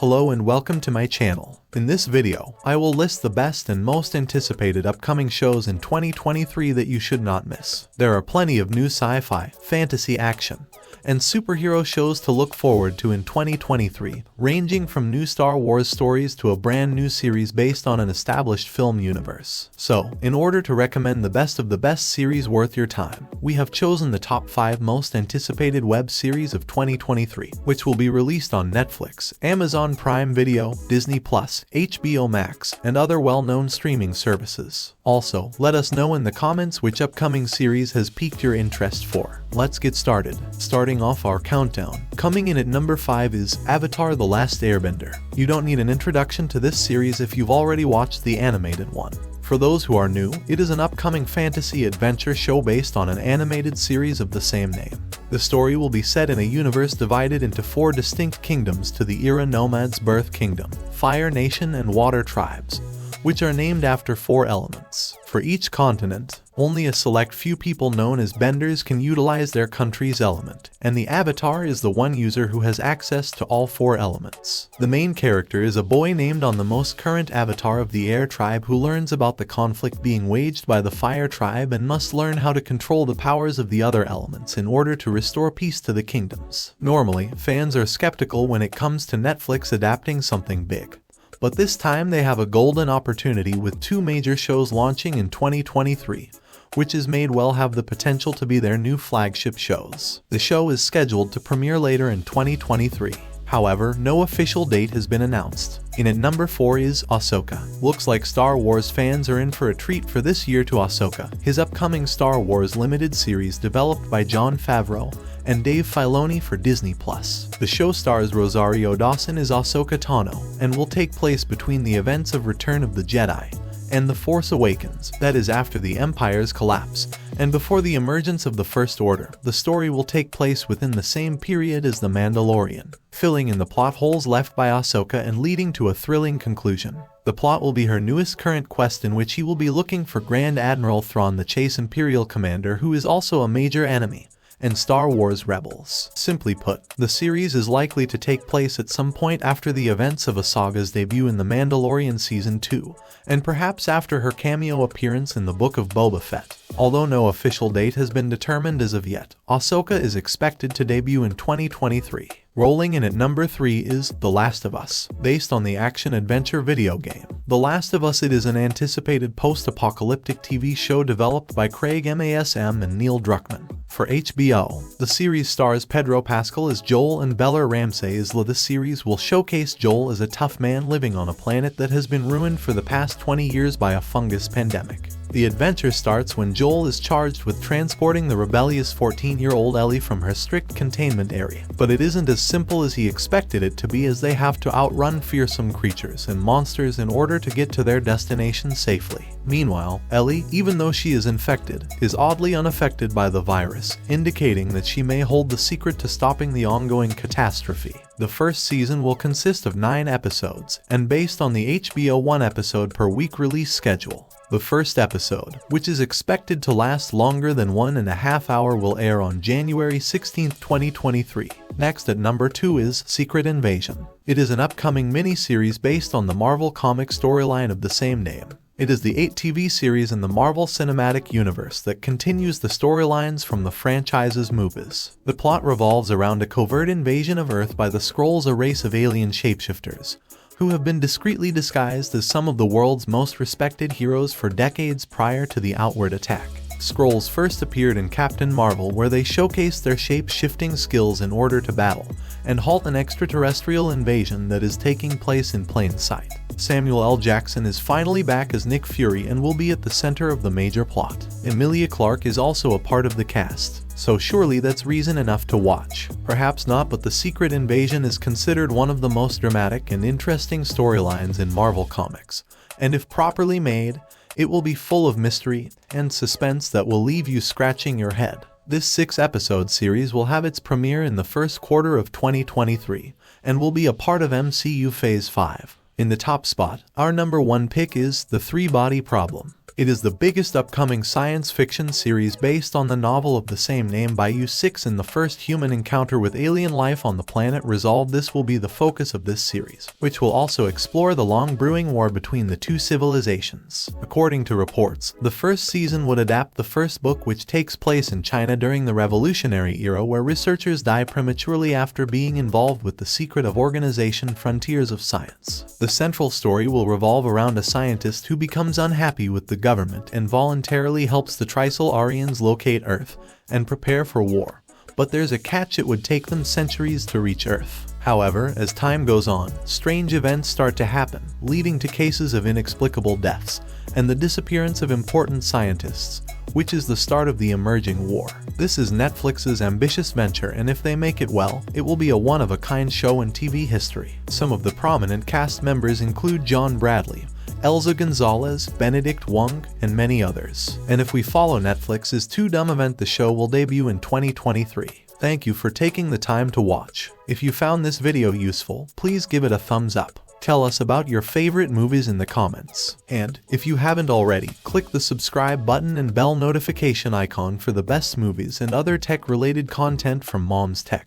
Hello and welcome to my channel. In this video, I will list the best and most anticipated upcoming shows in 2023 that you should not miss. There are plenty of new sci-fi, fantasy action, and superhero shows to look forward to in 2023, ranging from new Star Wars stories to a brand new series based on an established film universe. So, in order to recommend the best of the best series worth your time, we have chosen the top 5 most anticipated web series of 2023, which will be released on Netflix, Amazon Prime Video, Disney+, HBO Max, and other well-known streaming services. Also, let us know in the comments which upcoming series has piqued your interest for. Let's get started. Starting off our countdown. Coming in at number 5 is Avatar: The Last Airbender. You don't need an introduction to this series if you've already watched the animated one. For those who are new, it is an upcoming fantasy adventure show based on an animated series of the same name. The story will be set in a universe divided into 4 distinct kingdoms to the Era Nomads: Birth Kingdom, Fire Nation, and Water Tribes, which are named after 4 elements. For each continent, only a select few people known as Benders can utilize their country's element, and the Avatar is the one user who has access to all 4 elements. The main character is a boy named on the most current Avatar of the Air Tribe who learns about the conflict being waged by the Fire Tribe and must learn how to control the powers of the other elements in order to restore peace to the kingdoms. Normally, fans are skeptical when it comes to Netflix adapting something big. But this time they have a golden opportunity with 2 major shows launching in 2023, which is made well have the potential to be their new flagship shows. The show is scheduled to premiere later in 2023. However, no official date has been announced. In at number 4 is Ahsoka. Looks like Star Wars fans are in for a treat for this year to Ahsoka, his upcoming Star Wars limited series developed by Jon Favreau and Dave Filoni for Disney+. The show stars Rosario Dawson as Ahsoka Tano and will take place between the events of Return of the Jedi and The Force Awakens, that is after the Empire's collapse, and before the emergence of the First Order. The story will take place within the same period as The Mandalorian, filling in the plot holes left by Ahsoka and leading to a thrilling conclusion. The plot will be her newest current quest in which he will be looking for Grand Admiral Thrawn, the Chase Imperial commander who is also a major enemy, and Star Wars Rebels. Simply put, the series is likely to take place at some point after the events of Ahsoka's debut in The Mandalorian Season 2, and perhaps after her cameo appearance in the Book of Boba Fett. Although no official date has been determined as of yet, Ahsoka is expected to debut in 2023. Rolling in at number 3 is The Last of Us. Based on the action-adventure video game The Last of Us, it is an anticipated post-apocalyptic TV show developed by Craig Mazin and Neil Druckmann for HBO. The series stars Pedro Pascal as Joel and Bella Ramsey as Lara. The series will showcase Joel as a tough man living on a planet that has been ruined for the past 20 years by a fungus pandemic. The adventure starts when Joel is charged with transporting the rebellious 14-year-old Ellie from her strict containment area. But it isn't as simple as he expected it to be, as they have to outrun fearsome creatures and monsters in order to get to their destination safely. Meanwhile, Ellie, even though she is infected, is oddly unaffected by the virus, indicating that she may hold the secret to stopping the ongoing catastrophe. The first season will consist of 9 episodes, and based on the HBO 1 episode per week release schedule. The first episode, which is expected to last longer than 1.5 hours, will air on January 16, 2023. Next at number 2 is Secret Invasion. It is an upcoming mini-series based on the Marvel Comics storyline of the same name. It is the 8th TV series in the Marvel Cinematic Universe that continues the storylines from the franchise's movies. The plot revolves around a covert invasion of Earth by the Skrulls, a race of alien shapeshifters, who have been discreetly disguised as some of the world's most respected heroes for decades prior to the outward attack. Skrulls first appeared in Captain Marvel, where they showcased their shape-shifting skills in order to battle and halt an extraterrestrial invasion that is taking place in plain sight. Samuel L. Jackson is finally back as Nick Fury and will be at the center of the major plot. Emilia Clarke is also a part of the cast, so surely that's reason enough to watch. Perhaps not, but the Secret Invasion is considered one of the most dramatic and interesting storylines in Marvel Comics, and if properly made, it will be full of mystery and suspense that will leave you scratching your head. This 6-episode series will have its premiere in the first quarter of 2023 and will be a part of MCU Phase 5. In the top spot, our number 1 pick is The 3-Body Problem. It is the biggest upcoming science fiction series based on the novel of the same name by U6, and the first human encounter with alien life on the planet resolved. This will be the focus of this series, which will also explore the long brewing war between the two civilizations. According to reports, the first season would adapt the first book, which takes place in China during the Revolutionary Era, where researchers die prematurely after being involved with the secret of Organization Frontiers of Science. The central story will revolve around a scientist who becomes unhappy with the government and voluntarily helps the Trisolarians locate Earth and prepare for war. But there's a catch: it would take them centuries to reach Earth. However, as time goes on, strange events start to happen, leading to cases of inexplicable deaths and the disappearance of important scientists, which is the start of the emerging war. This is Netflix's ambitious venture, and if they make it well, it will be a one-of-a-kind show in TV history. Some of the prominent cast members include John Bradley, Elza Gonzalez, Benedict Wong, and many others. And if we follow Netflix's Too Dumb event, the show will debut in 2023. Thank you for taking the time to watch. If you found this video useful, please give it a thumbs up. Tell us about your favorite movies in the comments. And, if you haven't already, click the subscribe button and bell notification icon for the best movies and other tech-related content from Mom's Tech.